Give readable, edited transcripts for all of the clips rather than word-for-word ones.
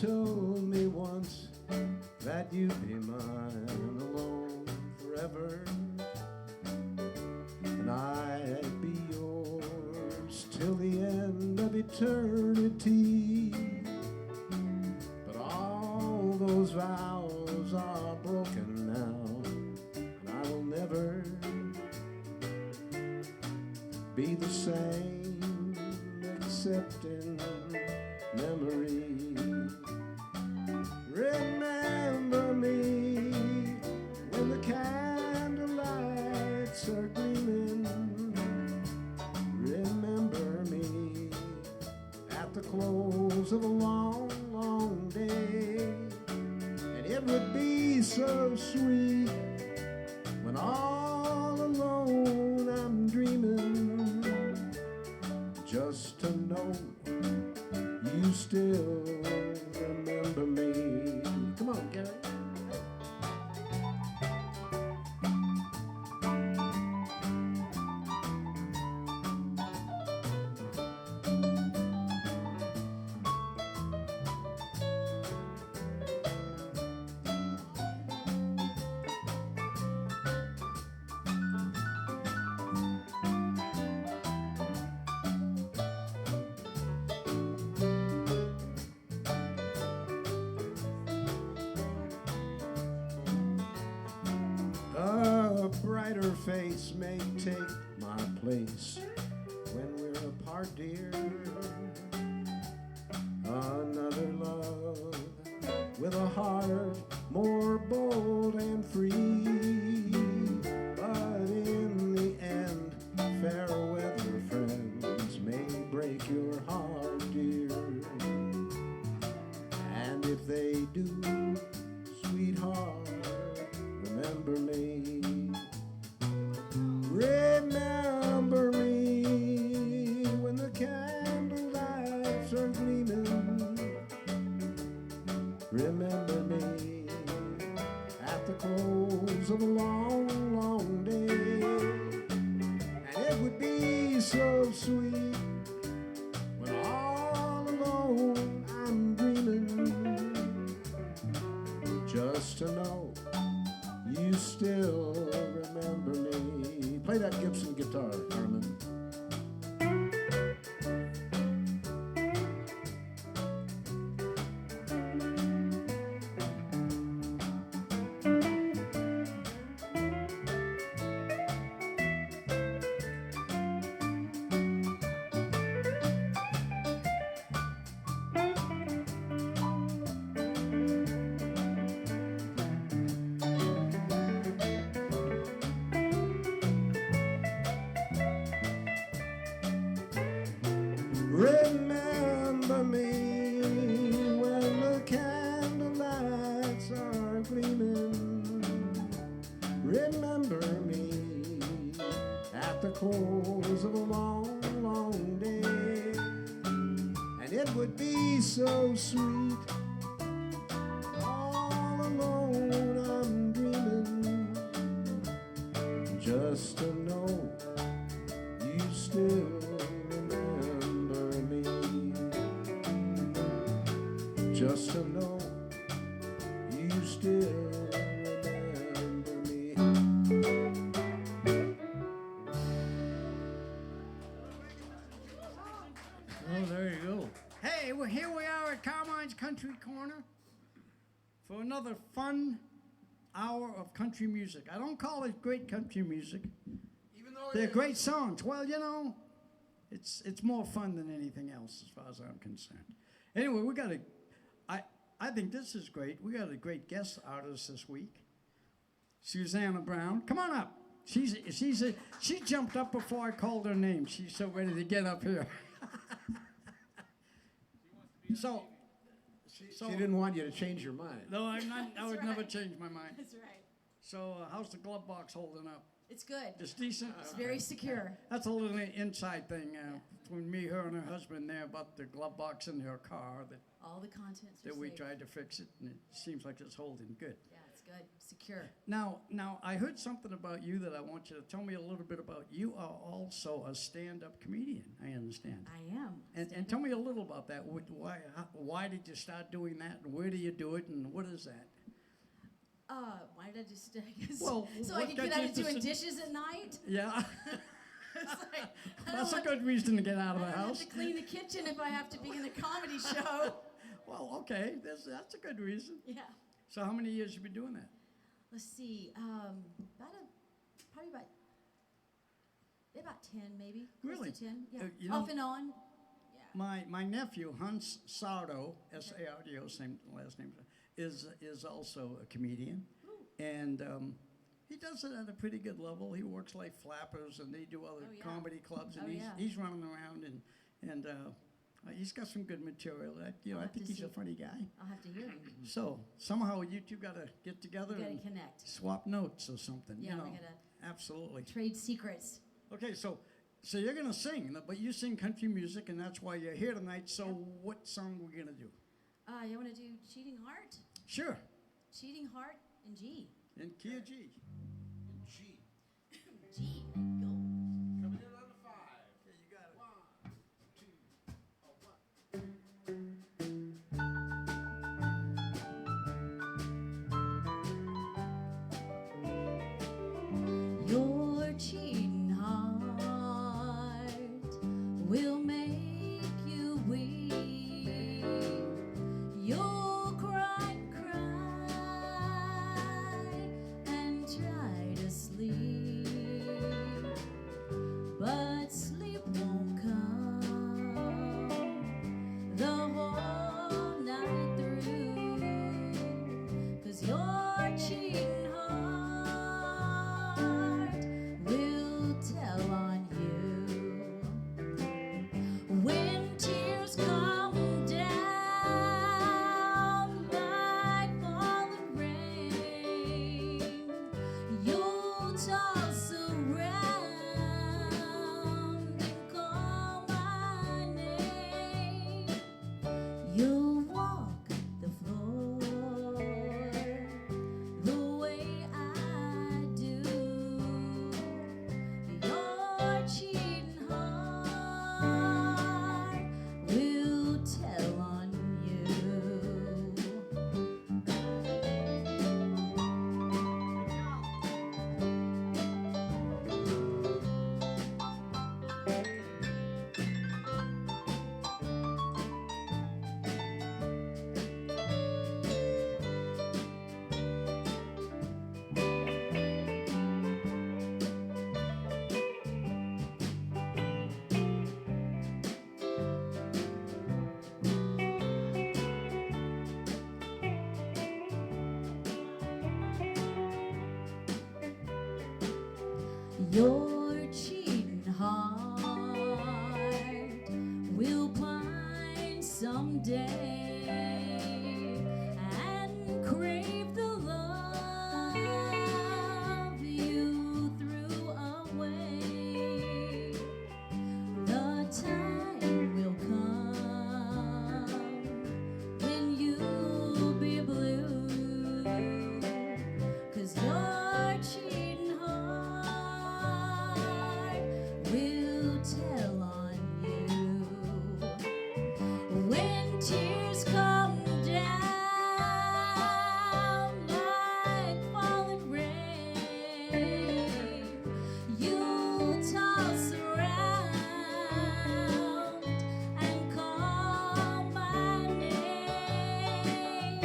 told me once that you'd be mine alone forever, and I'd be yours till the end of eternity. But all those vows are broken now, and I will never be the same except in memory. Remember me when the candlelights are gleaming. Remember me at the close of a long, long day. And it would be so sweet when all alone I'm dreaming, just to know you still remember me. Come on, Gary. A brighter face may take my place when we're apart, dear. Another love with a heart more bold and free. But in the end, fair weather friends may break your heart, dear. And if they do, sweetheart, remember me. Remember me when the candlelights are gleaming. Remember me at the close of a long, long day. And it would be so sweet when all alone I'm dreaming, just to know you still remember me. Play that Gibson guitar, Carmen. Remember me when the candlelights are gleaming. Remember me at the close of a long, long day. And it would be so sweet, all alone I'm dreaming, just to know you still just to know you still remember me. Oh, there you go. Hey, well, here we are at Carmine's Country Corner for another fun hour of country music. I don't call it great country music. Even though They're great songs. Well, you know, it's more fun than anything else as far as I'm concerned. Anyway, I think this is great. We got a great guest artist this week, Susanna Brown. Come on up. She jumped up before I called her name. She's so ready to get up here. So she didn't want you to change your mind. no, I'm not. I would never change my mind. That's right. So how's the glove box holding up? It's good. Just decent. It's very secure. That's a little inside thing between me, her, and her husband there about the glove box in her car All the contents are that we safe. tried to fix it, and it seems like it's holding good. Yeah, it's That's good. Secure. Now, I heard something about you that I want you to tell me a little bit about. You are also a stand-up comedian, I understand. I am. And tell me a little about that. Why did you start doing that, and where do you do it, and what is that? Why did I just? I guess, Well, so I what can got get you out of doing interested- dishes at night. Yeah, It's like, I that's a don't good reason to get out of the I don't have house. to clean the kitchen if I have to be in a comedy show. Well, okay, that's a good reason. Yeah. So how many years you been doing that? Let's see. Probably about 10, maybe. Close Really? to 10. Yeah. You know- Off and on. Yeah. My nephew Hans Sardo, S-A-R-D-O, same last name, is also a comedian, Ooh. and he does it at a pretty good level. He works like Flappers, and they do other Oh, yeah. comedy clubs, and Oh, yeah. he's running around, and he's got some good material. I I'll have think to he's a see. funny guy. I'll have to hear him. So somehow you two got to get together We gotta and connect. swap notes or something. Yeah, you know. we gotta Absolutely. trade secrets. Okay, so you're gonna sing, but you sing country music, and that's why you're here tonight. So what song we gonna do? You want to do Cheating Heart? Sure, Cheating Heart in G. in key of G. G. G. Go. Coming in on the 5. Yeah, you got it. 1, 2, 1. Your cheating heart will make you weep. You'll cry, and try to sleep, but sleep won't come the whole night through, 'cause your cheating heart will tell on you. When tears come down like falling rain, you'll toss around and call my name. You'll walk the floor the way I do. Your cheating heart will tell on you. Your cheating heart will pine someday and crave the love you threw away. The time will come when you'll be blue, 'cause your cheating heart will tell on you. When tears come down like falling rain, you'll toss around and call my name.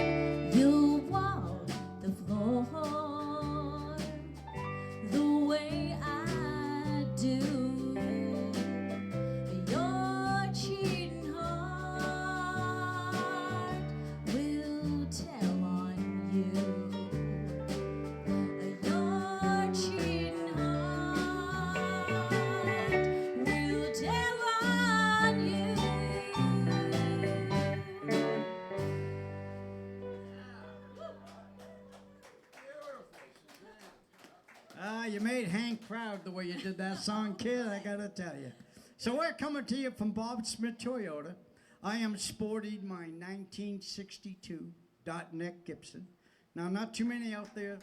You'll walk the floor the way I do. Your cheating heart will tell on you. Your cheating heart will tell on you. You made Hank proud the way you did that song, kid, I gotta tell you. So we're coming to you from Bob Smith Toyota. I am sporting my 1962 .NET Gibson. Now, not too many out there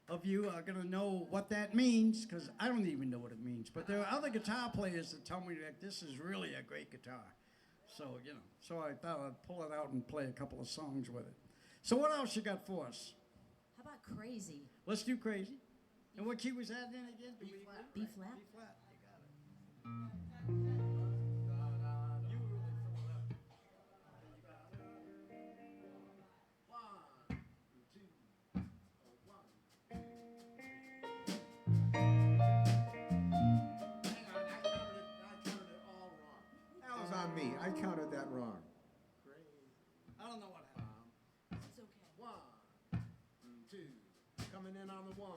of you are going to know what that means, because I don't even know what it means. But there are other guitar players that tell me that this is really a great guitar. So, so I thought I'd pull it out and play a couple of songs with it. So what else you got for us? How about Crazy? Let's do Crazy. And what key was that in again? B flat. B flat, you got it. You really fill it up. That was on me. I counted that wrong. I don't know what happened. It's okay. 1, 2. Coming in on the 1.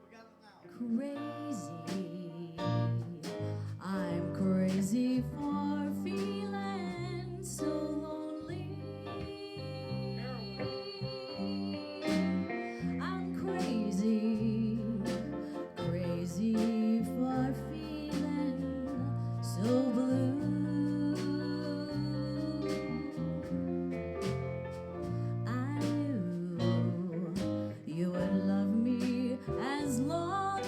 We got it now. Crazy. I'm crazy for feeling so lonely. I'm crazy, crazy for feeling so blue. I knew you would love me as long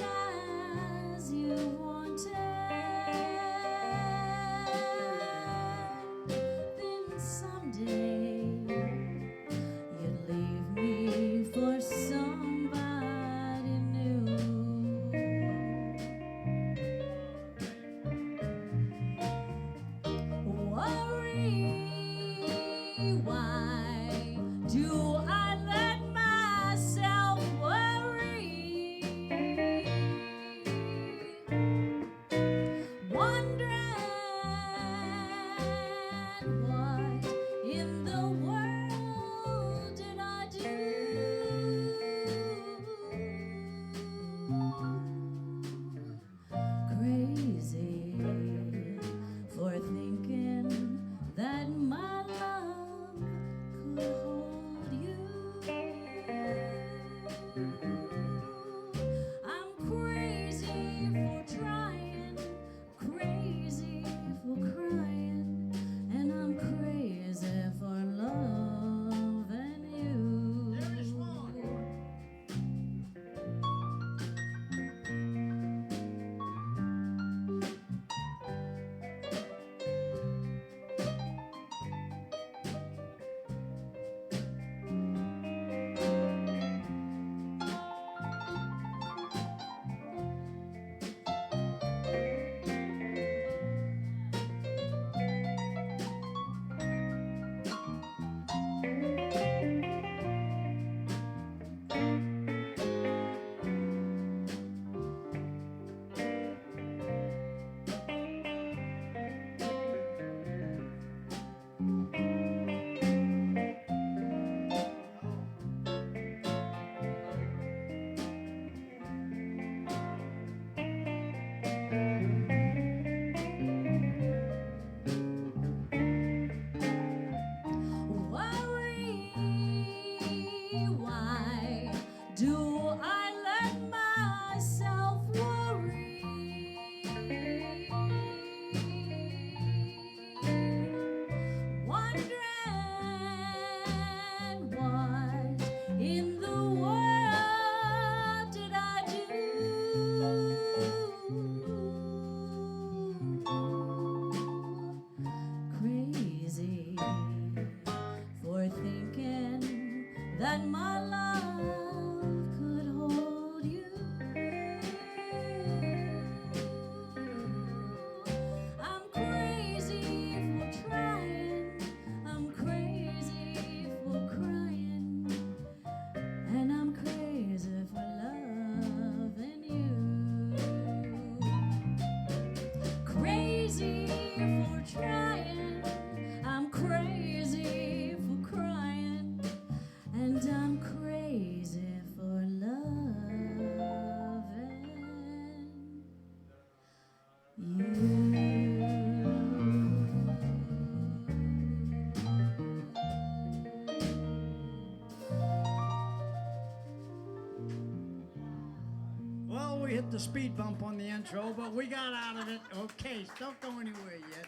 the speed bump on the intro, but we got out of it. Okay, don't go anywhere yet.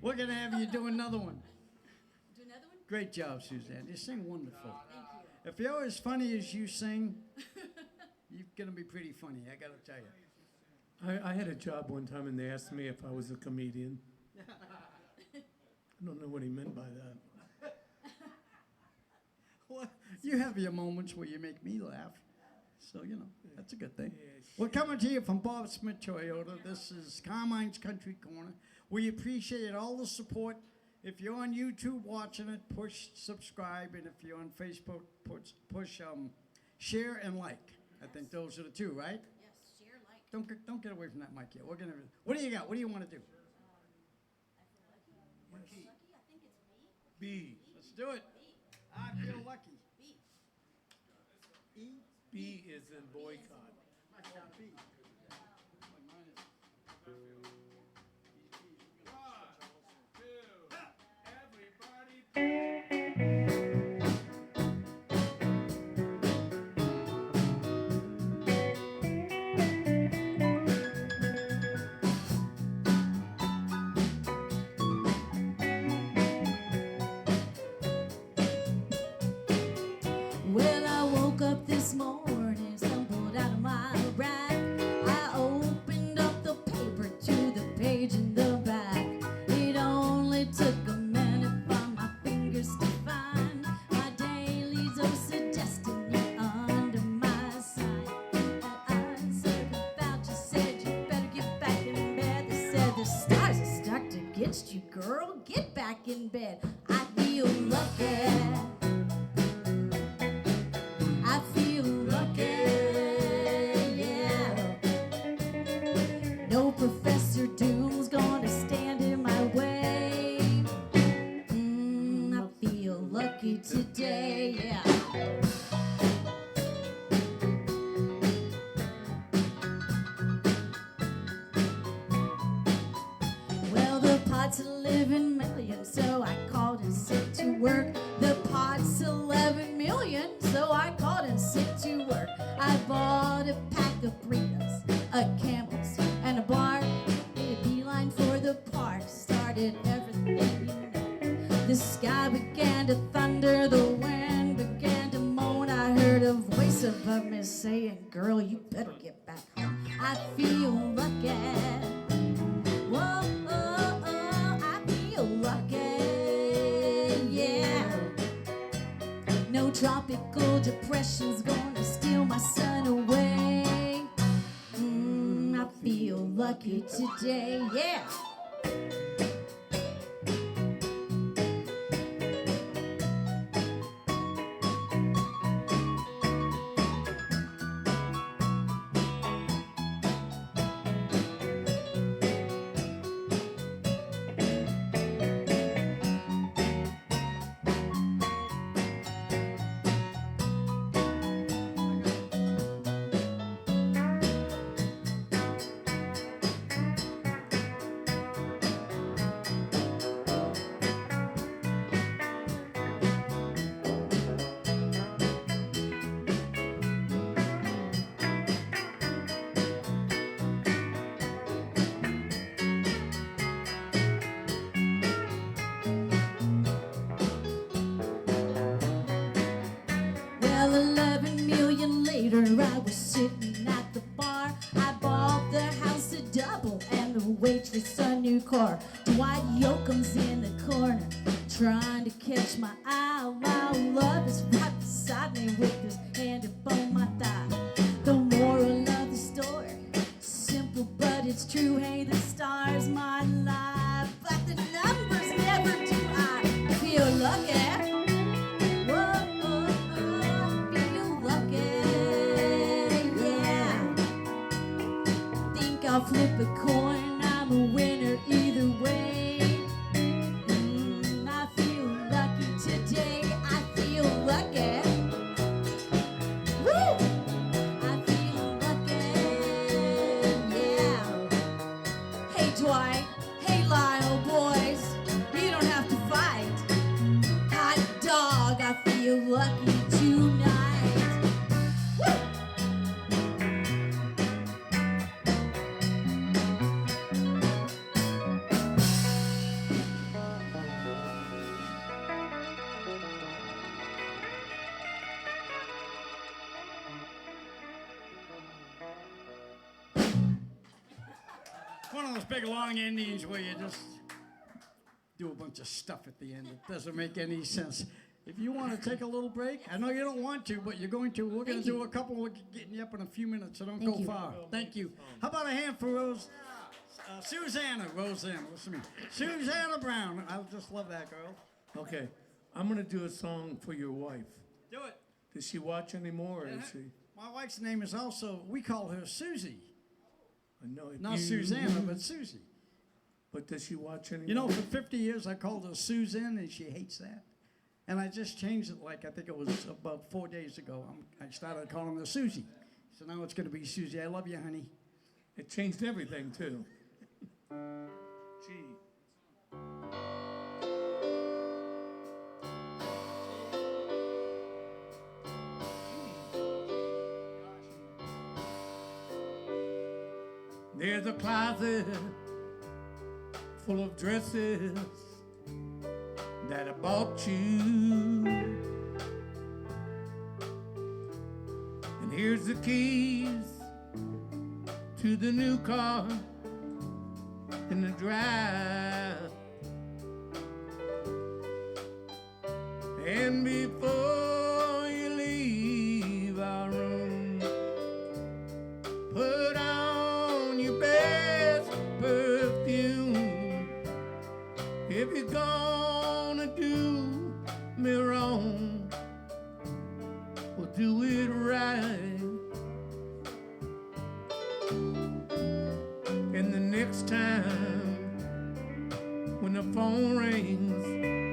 We're going to have you do another one. Do another one? Great job, Suzanne. You sing wonderful. Thank you. If you're as funny as you sing, you're going to be pretty funny, I got to tell you. I had a job one time and they asked me if I was a comedian. I don't know what he meant by that. Well, you have your moments where you make me laugh. So, you know, that's a good thing. We're coming to you from Bob Smith Toyota. This is Carmine's Country Corner. We appreciate all the support. If you're on YouTube watching it, push subscribe. And if you're on Facebook, push share and like. I think those are the two, right? Yes, share, like. Don't get away from that mic yet. We're gonna. What do you got? What do you want to do? I feel lucky. Lucky, I think it's B. B. Let's do it. B. I feel lucky. B. E. B is in boycott. I got B. Well, I woke up this morning, stumbled out of my rack. I opened up the paper to the page in the back. It only took a minute for my fingers to find my daily dose of destiny under my sign. And I said about you, said you better get back in bed. They said the stars are stuck against you, girl. Get back in bed. I feel lucky. I feel lucky, yeah. No Professor Doom's gonna stand in my way. I feel lucky today, yeah. Well, the pot's 11 million, so I called in sick to work. The pot's 11 million, so I called in sick to work. I bought a pack of burritos, a Campbell's, and a bar. Made a beeline for the park, started everything, you know. The sky began to thunder, the wind began to moan. I heard a voice above me saying, girl, you better get back home. I feel lucky. Whoa, oh, oh, I feel lucky, yeah. No tropical depression's gonna steal my sun away. I feel lucky today, yeah. Well, 11 million later, I was sitting at the bar. I bought the house a double and the waitress a new car. Dwight Yoakam's in the corner, trying to catch my eye. While love is right beside me with his hand upon my thigh. The moral of the story, simple but it's true. Hey, the stars might lie, but the numbers never do. I feel lucky. I'll flip a coin, I'm a winner either way. I feel lucky today, I feel lucky. Woo! I feel lucky, yeah. Hey Dwight, hey Lyle, boys, you don't have to fight. Hot dog, I feel lucky tonight. Woo! one of those big long endings where you just do a bunch of stuff at the end. It doesn't make any sense. If you want to take a little break, I know you don't want to, but you're going to. We're going to do a couple. We're getting you up in a few minutes, so don't go far. Thank you. How about a hand for Rose? Susanna, Roseanne, listen to me. Susanna Brown. I just love that girl. Okay, I'm gonna do a song for your wife. Do it. Does she watch anymore, or is she? My wife's name is also, we call her Susie. I know. Not Susanna, but Susie. But does she watch anymore? You know, for 50 years I called her Susan, and she hates that. And I just changed it, like I think it was about 4 days ago. I started calling her Susie. So now it's going to be Susie. I love you, honey. It changed everything too. Gee. There's a closet full of dresses that I bought you, and here's the keys to the new car in the drive. And before you leave our room, put on your best perfume. If you're gonna do me wrong, we'll do it right. And the next time when the phone rings,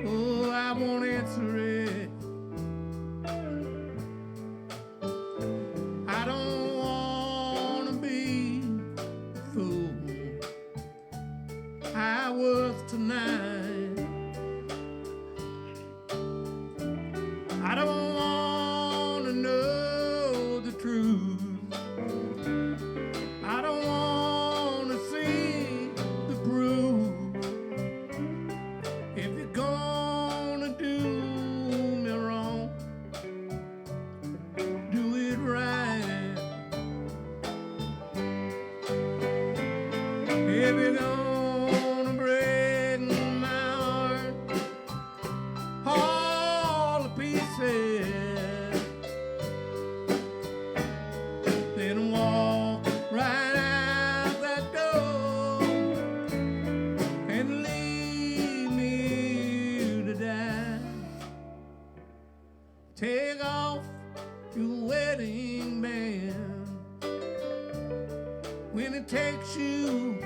oh, I won't answer it. I don't wanna be the fool I was tonight. I don't wanna know the truth. I don't wanna see the proof. If you're gonna do me wrong, do it right. If you're gonna break my heart all to pieces, then walk right out that door and leave me here to die. Take off your wedding band when it takes you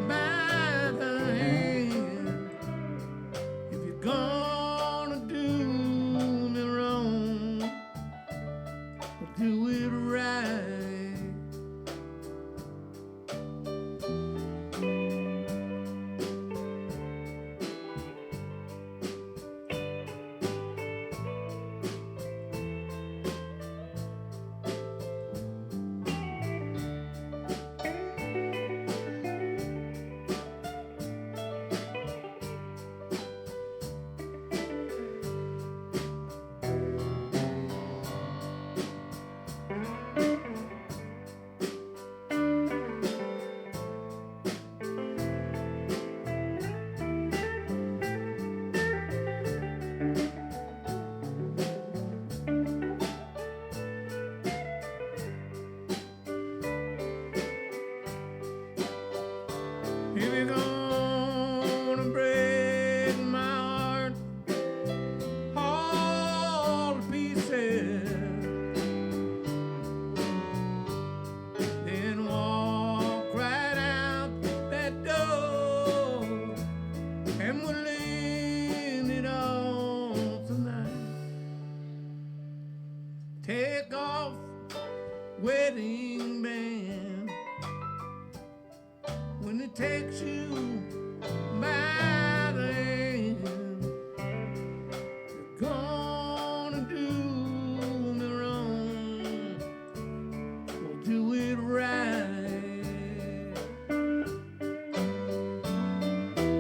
by the hand. If you're gonna do me wrong, we'll do it right. If you're gonna break my heart all to pieces, then walk right out that door, and we'll end it all tonight. Take off wedding band when it takes you by the hand. You're gonna do me wrong, we'll do it right.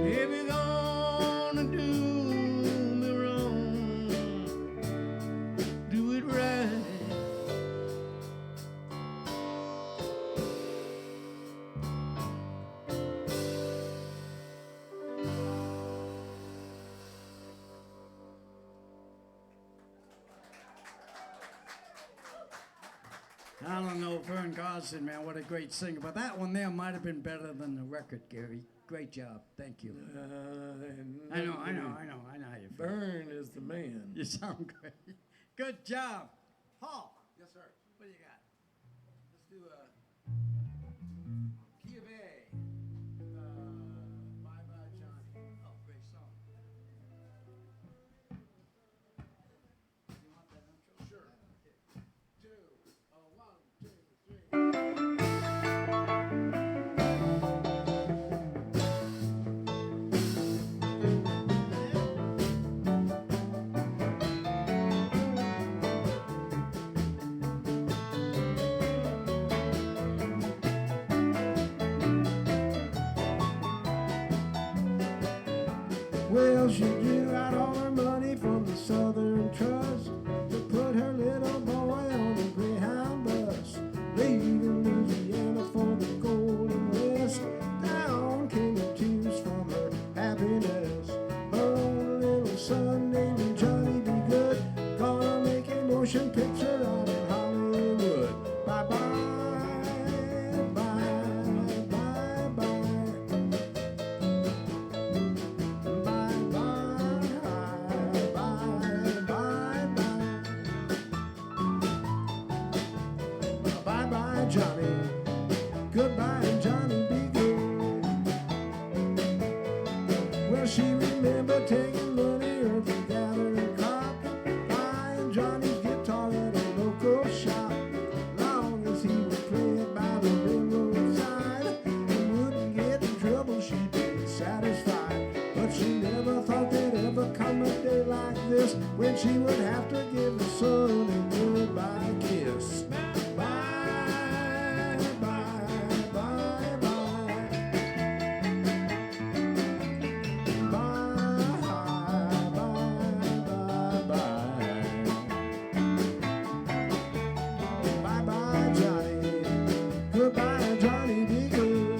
If you're gonna do me wrong, do it right. I don't know, Vern Gosdin, man, what a great singer. But that one there might have been better than the record, Gary. Great job. Thank you. I know how you feel. Vern is the man. You sound great. Good job. Paul, Yes, sir. what do you got? Let's do Key of A. Bye Bye Johnny. Oh, great song. You want that intro? Sure. 1, 2, 3. Well, she drew out all her money from the Southern Trust to put her little boy on the Greyhound bus, leaving Louisiana for the Golden West. Down came the tears from her happiness. Her own little son named Johnny B. Good, gonna make a motion picture out in Hollywood. Bye bye, bye bye bye. Bye bye, bye bye, Johnny. Goodbye, Johnny, be good. Well, she remembered taking money or to gather a crop, buying Johnny's guitar at a local shop. Long as he would play it by the railroad side and wouldn't get in trouble, she'd be satisfied. But she never thought there'd ever come a day like this when she would have to give the son a goodbye kiss. Bye, bye, bye, bye. Bye, bye, bye, bye. Bye, bye, Johnny. Goodbye, Johnny, be good.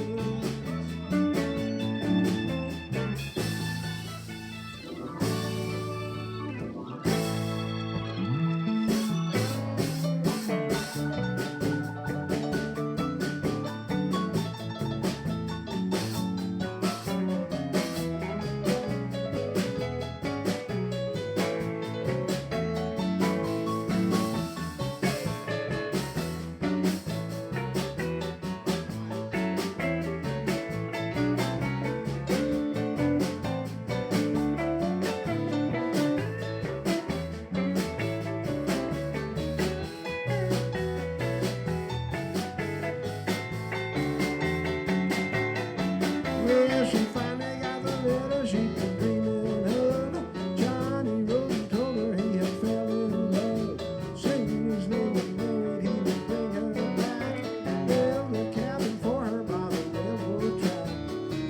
Well, she finally got the letter she'd been dreaming of. Johnny wrote and told her he had fell in love. Soon as they were married, he would bring her back, build a cabin for her by the railroad track.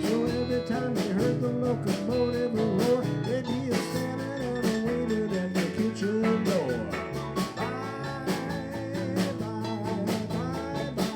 So every time they heard the locomotive roar, they'd be standing and waiting at the kitchen door. Bye, bye, bye, bye.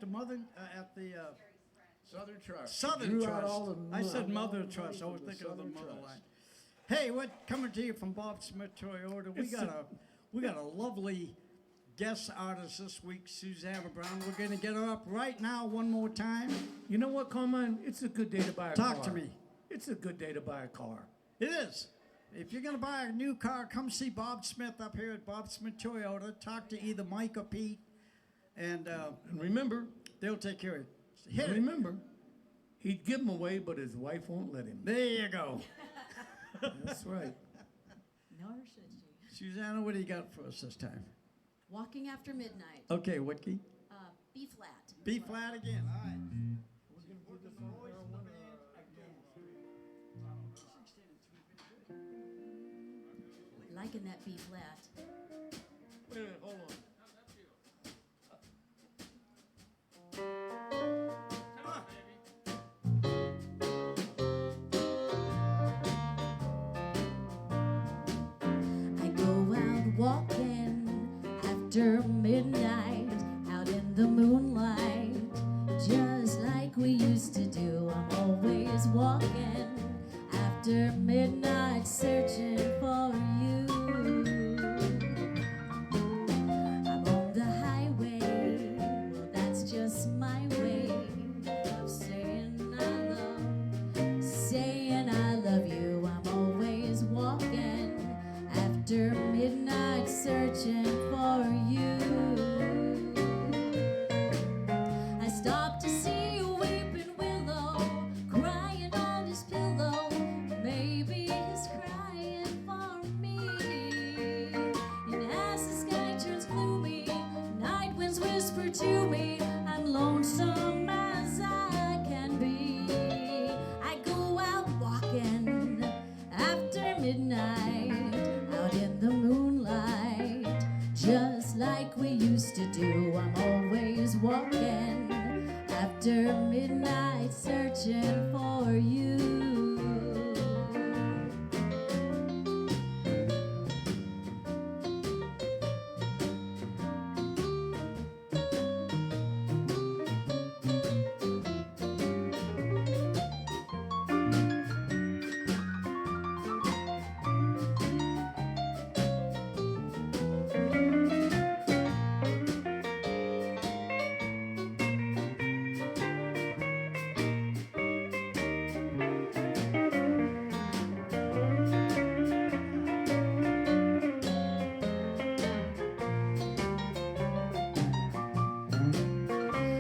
the mother, at the Southern Trust. Southern Drew out Trust. all the I said money Mother from Trust. I the was thinking of the Southern Mother Trust. line. Hey, what coming to you from Bob Smith Toyota? We got a lovely guest artist this week, Susanna Brown. We're gonna get her up right now one more time. You know what, Carmine? It's a good day to buy a car. Talk to me. It's a good day to buy a car. It is. If you're gonna buy a new car, come see Bob Smith up here at Bob Smith Toyota. Talk to either Mike or Pete, and And remember, they'll take care of it. Hit it. he'd give them away, but his wife won't let him. There you go. That's right. Nor should she. Susanna, what do you got for us this time? Walking After Midnight. Okay, what key? B flat. B flat again. All right. Liking that B flat. Wait a minute, hold on. I go out walking after midnight, out in the moonlight, just like we used to do. I'm always walking after midnight, searching for you. I'm on the highway, well, that's just my way of saying I love you. I'm always walking after midnight, searching for you. I stopped to see a weeping willow crying on his pillow. Maybe he's crying for me. And as the sky turns gloomy, night winds whisper to me, I'm lonesome as I can be. I go out walking after midnight, out in the moonlight, just like we used to do. I'm always walking after midnight, searching for you.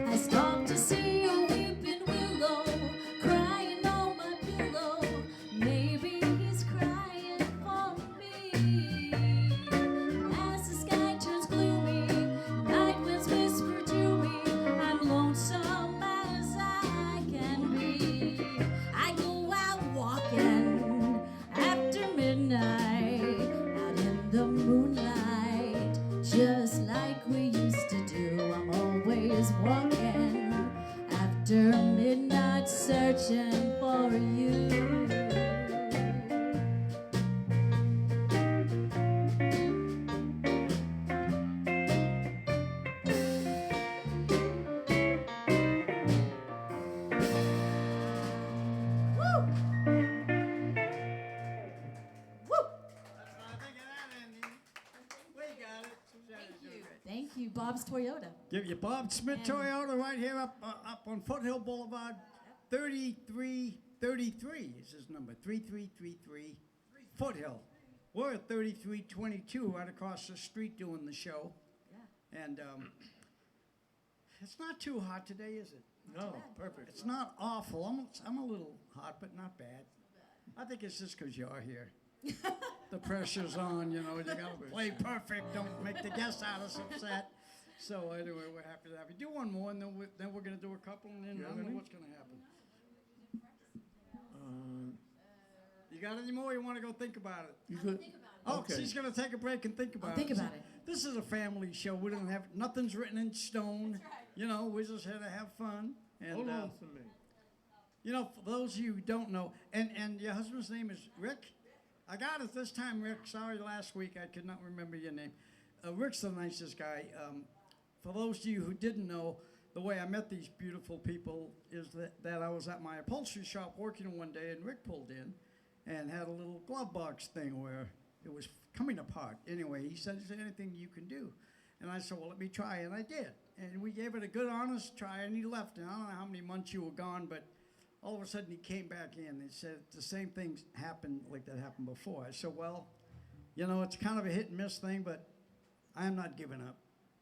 I stopped to see a weeping willow crying on my pillow. Maybe he's crying for me. As the sky turns gloomy, night winds whisper to me, I'm lonesome as I can be. I go out walking after midnight, out in the moonlight, just like we used to do. I'm always walking after midnight, searching for you. Woo! Woo! We got it. Susanna's doing great. Thank you, Bob's Toyota. Give you Bob Smith And- Toyota right here up on Foothill Boulevard, 3333 is his number, 3333 Foothill. We're at 3322 right across the street doing the show. Yeah. And it's not too hot today, is it? No, perfect. It's not awful. I'm a little hot, but not bad. I think it's just because you're here. The pressure's on, you know. You gotta play perfect. Don't make the guest artist upset. So anyway, we're happy to have you. Do one more, and then we're gonna do a couple, and then You I have don't know any? what's gonna happen. You got any more? You want to go think about it? You good? Oh, Okay. she's gonna take a break and think about it. Think about it. This is a family show. We don't have nothing's written in stone. You know, we're just here to have fun. And Hold on to me. you know, for those of you who don't know, and your husband's name is Rick? I got it this time, Rick. Sorry, last week I could not remember your name. Rick's the nicest guy. For those of you who didn't know, the way I met these beautiful people is that I was at my upholstery shop working one day, and Rick pulled in and had a little glove box thing where it was coming apart. Anyway, he said, "Is there anything you can do?" And I said, "Well, let me try," and I did. And we gave it a good, honest try, and he left. And I don't know how many months you were gone, but all of a sudden he came back in and said the same thing happened like that happened before. I said, "Well, you know, it's kind of a hit and miss thing, but I'm not giving up."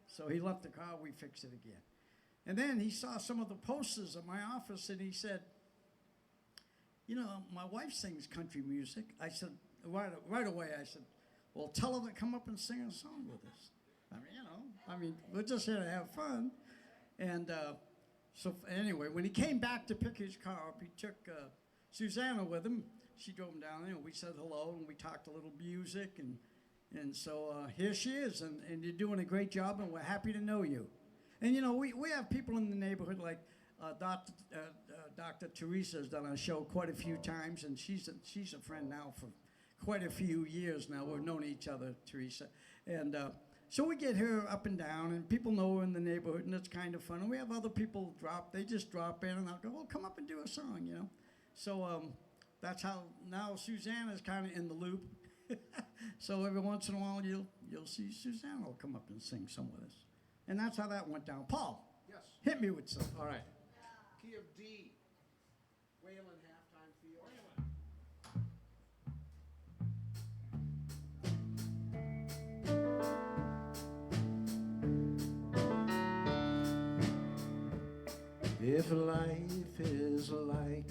So he left the car, we fixed it again. And then he saw some of the posters at my office, and he said, "You know, my wife sings country music." I said, right away, I said, "Well, tell her to come up and sing a song with us." I mean, we're just here to have fun. And so anyway, when he came back to pick his car up, he took Susanna with him. She drove him down there, and we said hello, and we talked a little music, and so here she is, and you're doing a great job, and we're happy to know you. And, you know, we have people in the neighborhood like Dr. Teresa has done our show quite a few times, and she's a friend now for quite a few years now. We've known each other, Teresa. And so we get her up and down, and people know her in the neighborhood, and it's kind of fun. And we have other people they just drop in, and I'll go, "Well, come up and do a song," you know. So that's how now Susanna's kind of in the loop. So every once in a while you'll see Susanna will come up and sing some with us. And that's how that went down. Paul, Yes. hit me with some. All right. Key of D. Waylon halftime feel. If life is like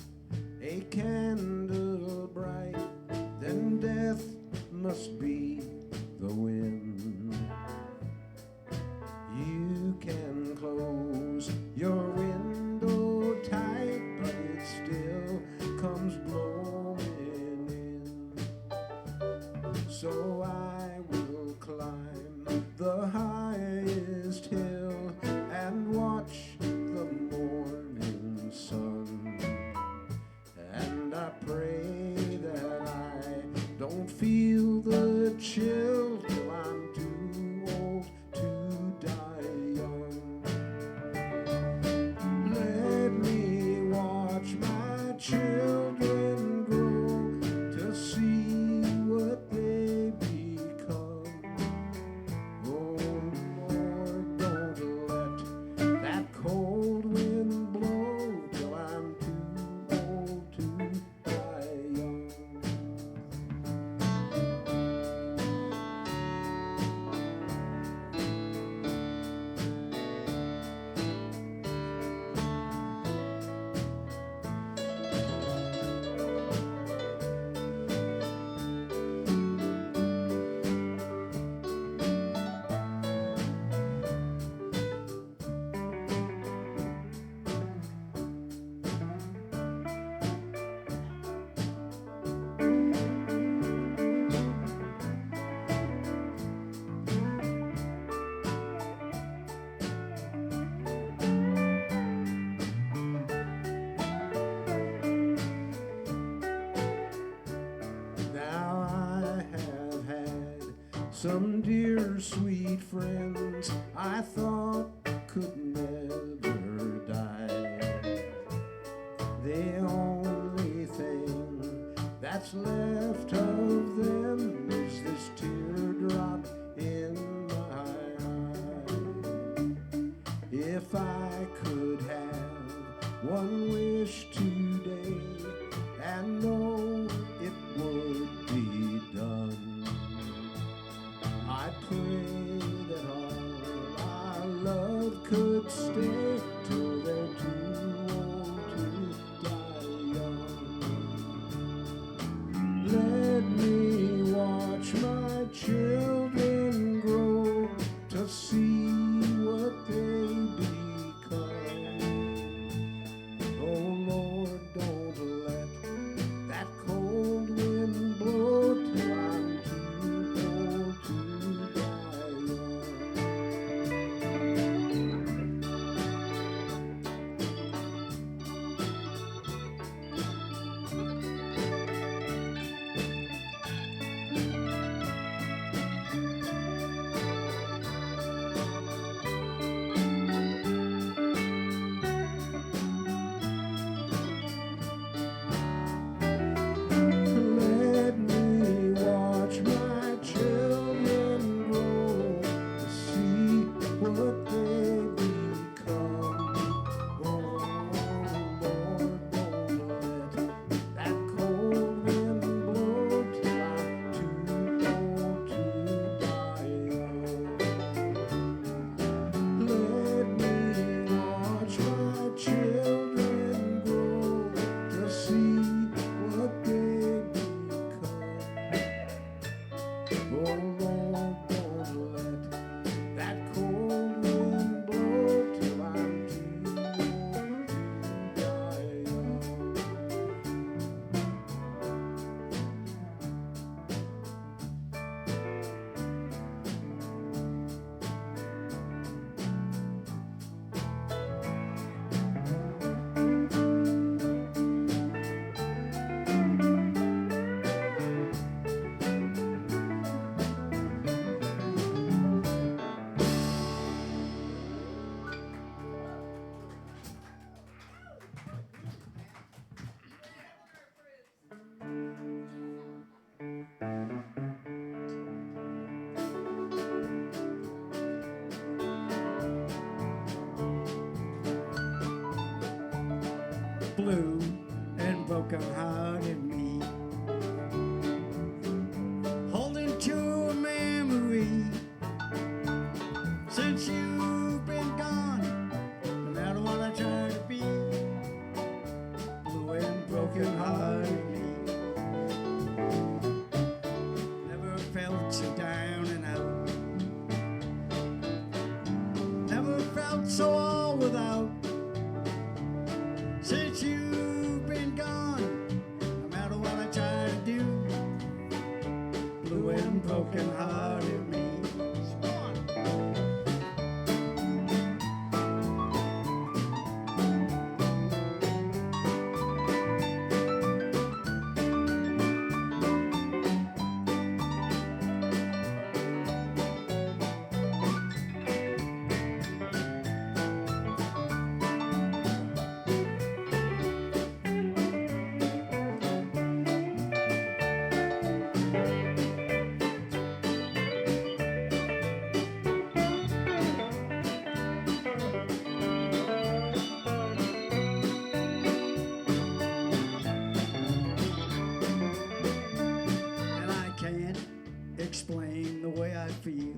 a candle bright, then death must be the wind. You can close your window tight, but it still comes blowing in. So I will climb the highest hill and watch the morning sun. And I pray that I don't feel the chill till I'm too old to die young. Let me watch my children grow to see what they become. Oh Lord, don't let that cold wind blow till I'm too old to die young. Now I have had some dear sweet friends I thought could never die. The only thing that's left of them is this teardrop in my eye. If I could have one wish today and know it would be done, I pray that all our love could stay till they're too old to die young. Let me blue and broken-hearted me, holding to a memory since you've been gone. No matter what I try to be, blue and broken-hearted me. Never felt so down and out, never felt so all without since you've been gone. No matter what I try to do, blue and broken-hearted me. And I can't explain the way I feel.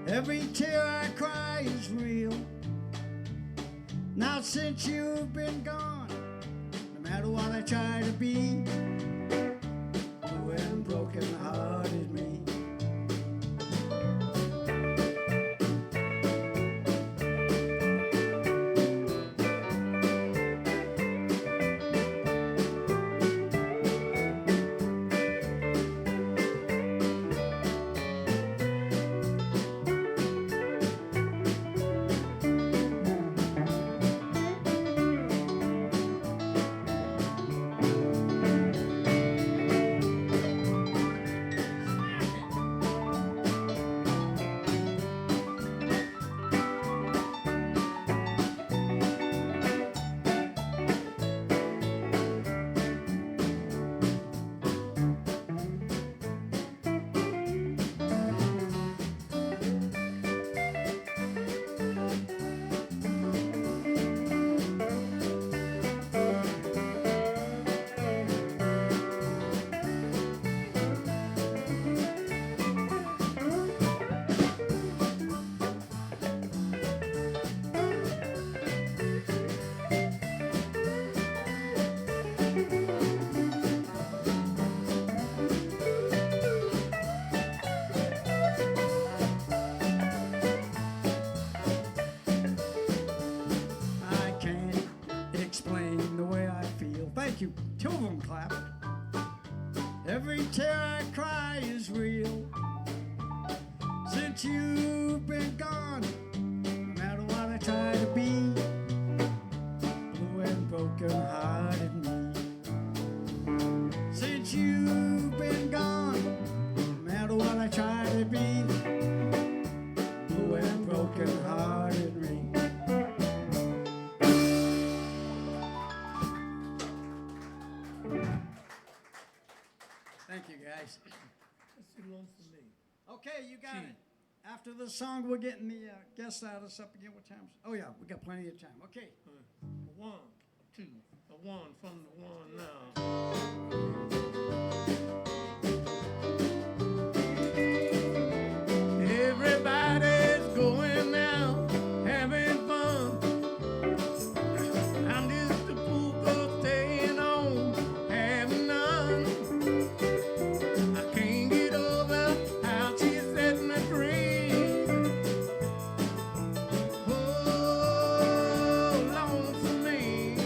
Every tear I cry is real. Now since you've been gone, no matter what I try to be, blue and broken-hearted me. I can't explain the way I feel. Thank you. Two of them clapped. Every tear I cry is real. Since you've been gone, no matter what I try to be, blue and broken-hearted me. Since you've been gone, no matter what I try to be, blue and broken-hearted me. Thank you, guys. That's too long for me. Okay, you got Gee. it. After the song, we're getting the guest artists up again. What time? Oh, yeah, we got plenty of time. Okay. A one, a two, a one from the one now. Everybody's going out, having fun. I'm just a fool for staying home, having none. I can't get over how she set me free. Oh, long for me.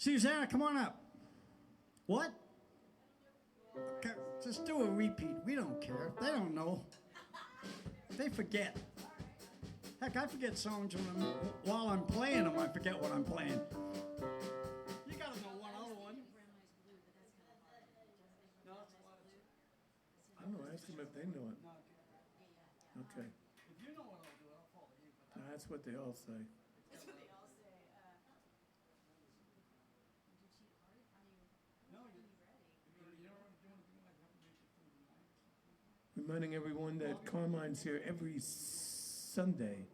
Susanna, come on up. What? Okay, just do a repeat. We don't care. They don't know. They forget. Heck, I forget songs while I'm playing them. I forget what I'm playing. You gotta know one other one. No, it's a lot of. I don't know, ask them if they know it. Okay, If you know what I'll do, I'll follow you. But that's what they all say. That's what they all say. no, you don't want to do anything like that. Make your food tonight. Reminding everyone that Carmine's here every Sunday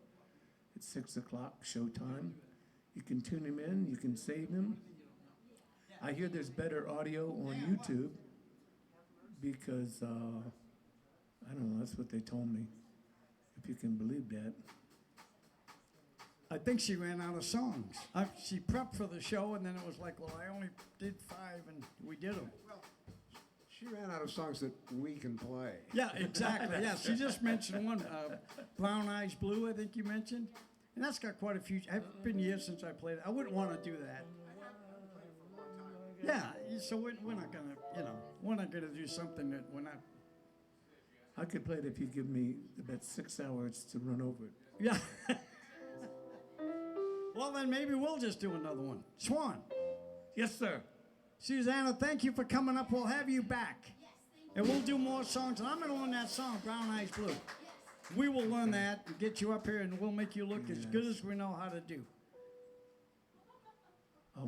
at 6 o'clock, showtime. You can tune him in, you can save him. I hear there's better audio on YouTube because, I don't know, that's what they told me, if you can believe that. I think she ran out of songs. She prepped for the show, and then it was like, well, I only did 5, and we did them. She ran out of songs that we can play. Yeah, exactly. Yeah, she just mentioned one, Brown Eyes Blue, I think you mentioned. And that's got quite a few. It's been years since I played it. I wouldn't want to do that. Yeah, so we're not going to, we're not going to do something that we're not. I could play it if you give me about 6 hours to run over it. Yeah. Well, then maybe we'll just do another one. Swan. Yes, sir. Susanna, thank you for coming up. We'll have you back. And we'll do more songs. And I'm going to learn that song, Brown Eyes Blue. We will learn that and get you up here, and we'll make you look as good as we know how to do.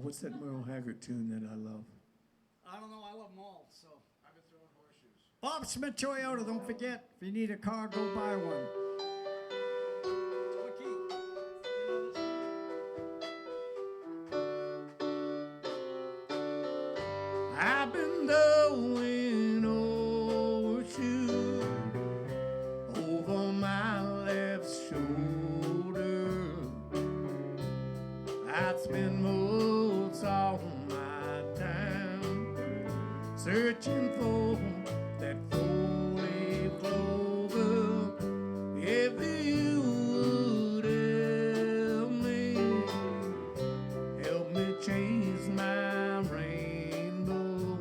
What's that Merle Haggard tune that I love? I don't know. I love them all. So. I've been throwing horseshoes. Bob Smith Toyota, don't forget, if you need a car, go buy one. I've been going horseshoes over my left shoulder. I'd spend most all my time searching for that four-leaf clover. If you would help me chase my rainbow.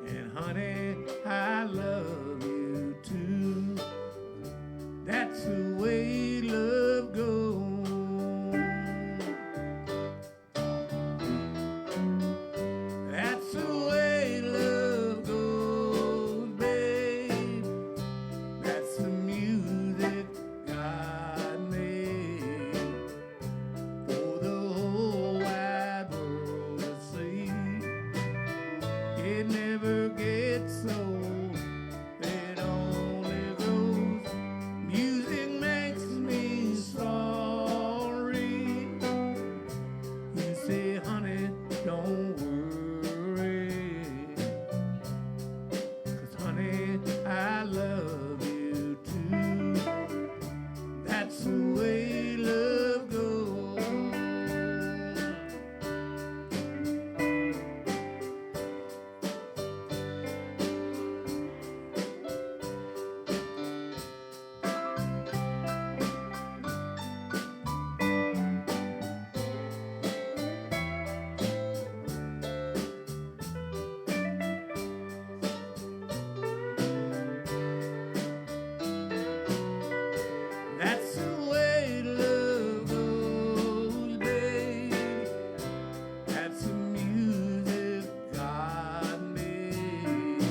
And honey, I love you too. That's the way love goes. That's the way love goes, babe. That's the music God made for the whole wide world to see. It never gets old, it only grows. Music makes me sorry. You say, honey, don't worry, 'cause honey, I love you too. That's the way love goes. That's the way love goes, babe. That's the music God made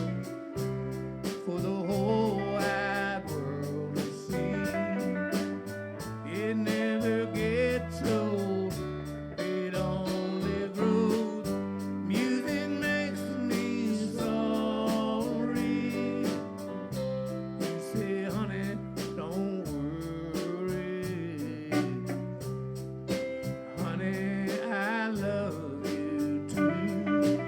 for the whole wide world to see. It never gets old, it only grows. Music makes me sorry. You say, honey, don't worry. Honey, I love you too.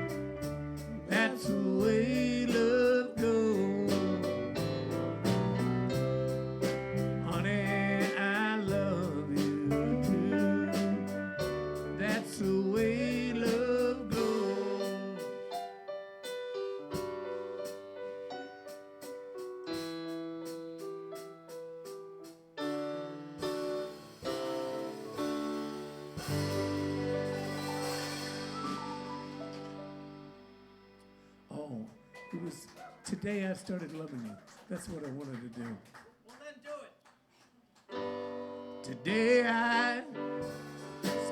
That's the way love goes. Honey, I love you too. That's the way love goes. all. It was today I started loving you. That's what I wanted to do. Well, then do it. Today I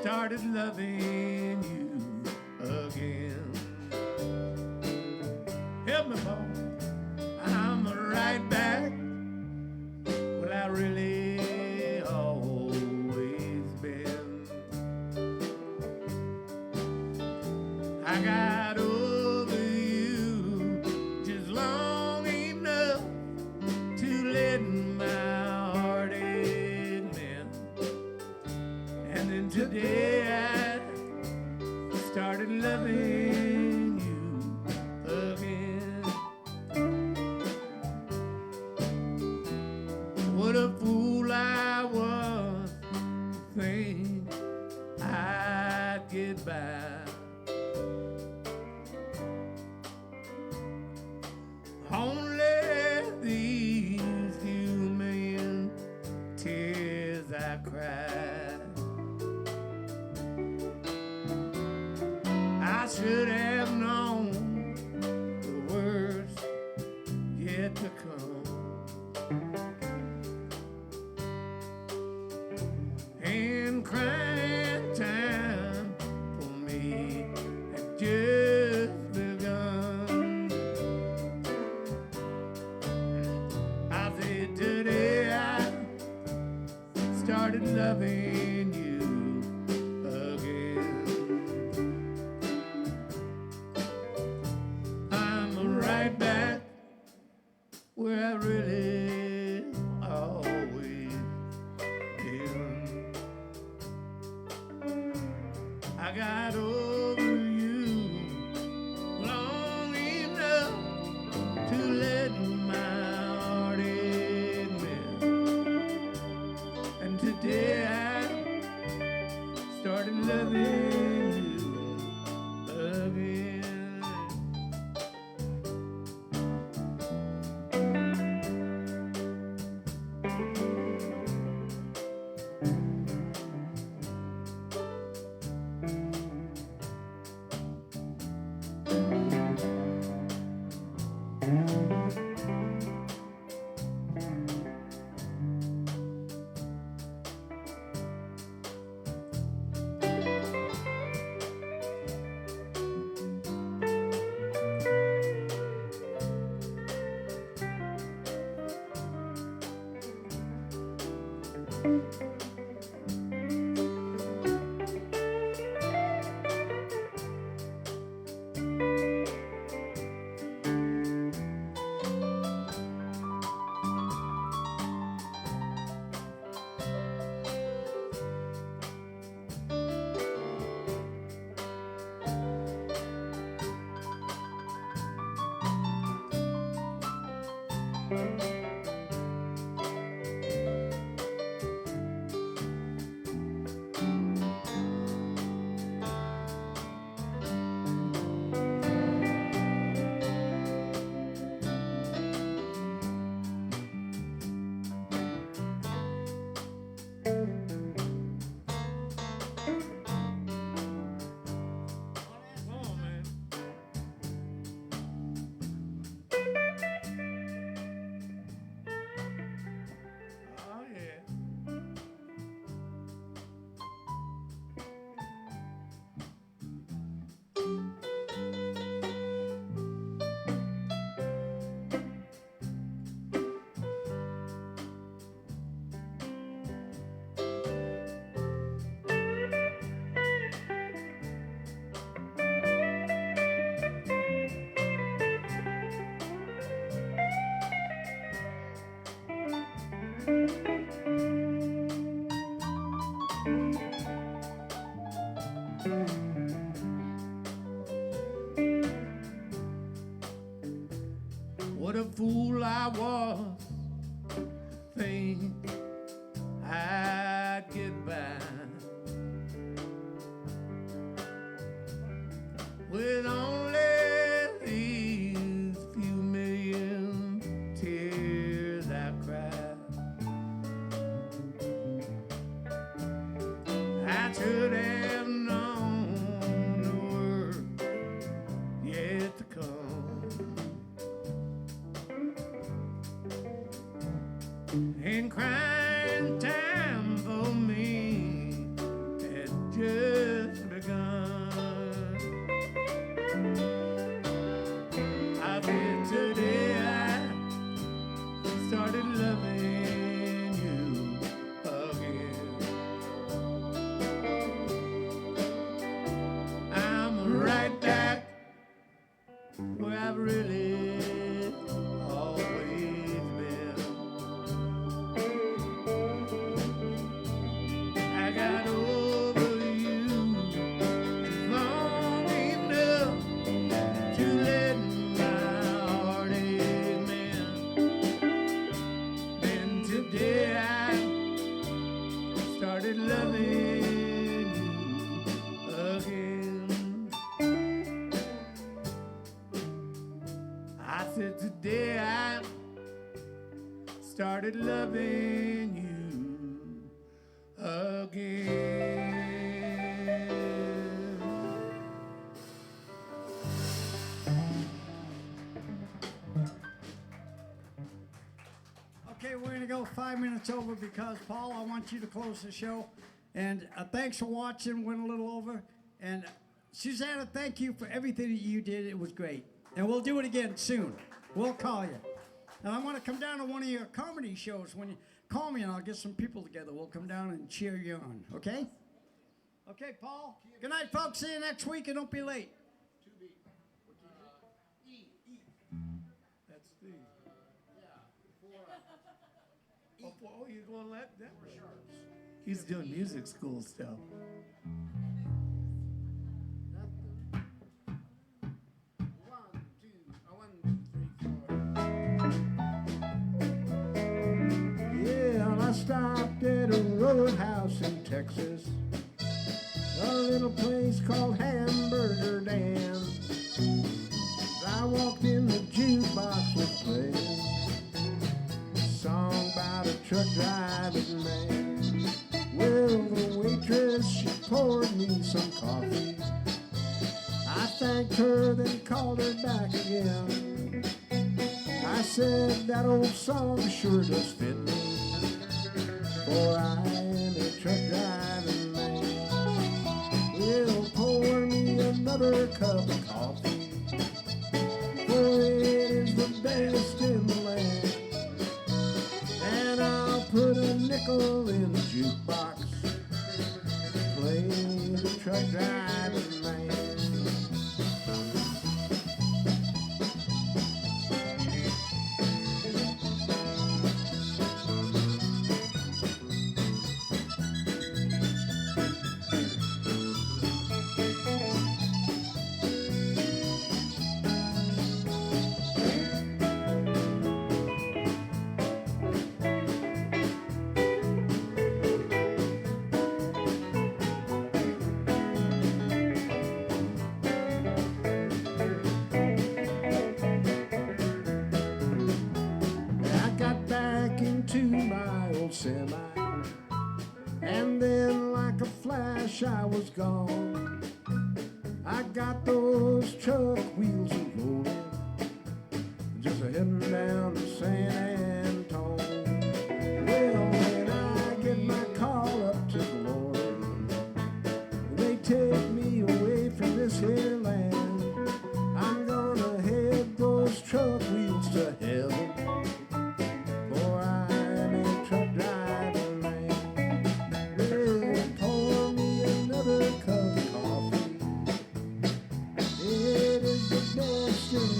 started loving you again. Help me, Paul. I'm right back. Well, I really always been. I got over you just long enough to let my heart mend. And then today I started loving you again. What a fool I was to think I'd get by. Only these few million tears I cried. I should have known the worst yet to come. And crying time for me had just begun. I said today I started loving you again. I'm right back where I really always been. I got over you long enough to let my heart mend. And today I started loving you again. Come on, man. Oh, yeah. What a fool I was to think I'd get by with only these few million tears I cried. I should have known the worst yet to come. and crying time for me had just begun. I bet today I started loving you again. I'm right back where I've really always been. I got over you long enough to let my heart mend. Then today I started loving you again. I said today I started loving you again. Okay, we're going to go 5 minutes over because, Paul, I want you to close the show. And thanks for watching. Went a little over. And Susanna, thank you for everything that you did. It was great. And we'll do it again soon. We'll call you. And I want to come down to one of your comedy shows. When you call me and I'll get some people together, we'll come down and cheer you on. Okay? Okay, Paul. Good night, folks. See you next week and don't be late. That's the. Oh, you're going to let that? He's doing music school stuff. Yeah, and I stopped at a roadhouse in Texas, a little place called Hamburger Dan. I walked in, the jukebox was playing a song about a truck driving man. Well, the waitress, she poured me some coffee. I thanked her, then called her back again. I said, that old song sure does fit me, for I am a truck driving man. Well, pour me another cup of coffee, for it is the best in the land. And I'll put a nickel in the jukebox, play the truck driving man. I got back into my old semi, and then like a flash I was gone. I got those truck wheels a rolling, just a heading down to San Antone. Well, when I get my call up to glory, they take me away from this here land. I'm gonna head those truck wheels to heaven, for I'm a truck driving man. Well, pour me another cup of coffee. It is the best in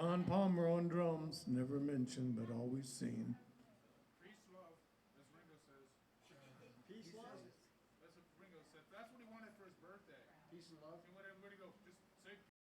John Palmer on drums, never mentioned but always seen. Peace, love, as Ringo says. Peace, love. That's what Ringo said. That's what he wanted for his birthday. Peace and love. He went